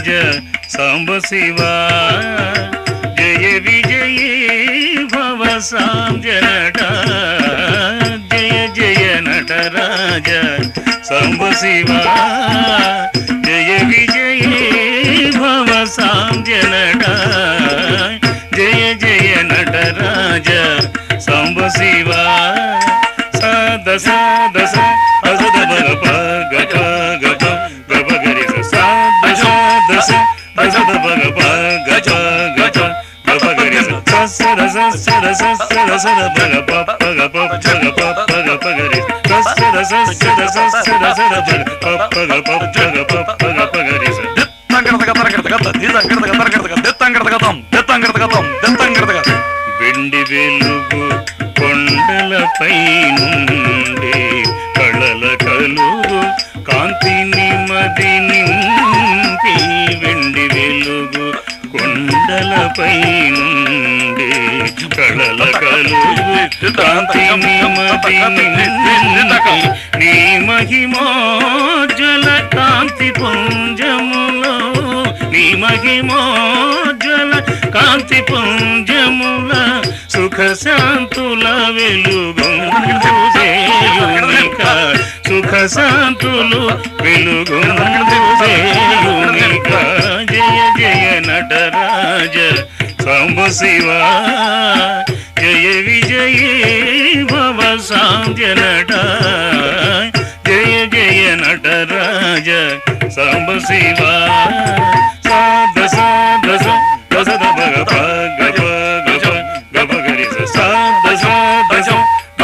రాజ సాంబ శివ జయ విజయీ భవ సాంజనట జయ జయ నటరాజ సాంబ శివ జయ విజయీ భవ సాంజనట జయ జయ నటరాజ సాంబ శివ సద సద సద బగ పగ పగ గబ గరి సద సద సద బగ పగ పగ గబ గరి సద సద సద సద బగ పగ పగ పగ పగరి సద సద సద సద బగ పగ పగ పగ పగరి వెండి వెలుగు కొండలపై నుండి కళల కలుగు కాంతిని మది నింపి వెండి వెలుగు కొండలపై నుండి కళల కలుగు కాంతిని మది నింపి నీ మహిమోజ్వల కాంతి పుంజములో నీ మహిమోజ్వల కాంతి పుంజముల సుఖ శాంతుల వెలుగొందుసేయునిక సుఖ శాంతులు వెలుగొందుసేయునిక జయ జయ నటరాజ సాంబ శివ జయ విజయీ భవ సాంజనట జయ జయ నటరాజ సాంబ శివ సాధ సాధ సద భగ పగ పగ గబ గరి సాధ సాధ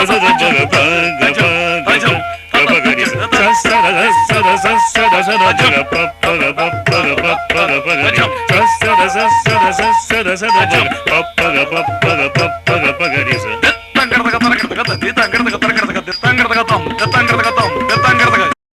సద భగ పగ పగ గబ గరి సద సద సద సద భగ పగ పగ పగ పగ సద సద సద సద భగ పగ పగ పగ పగ పగరి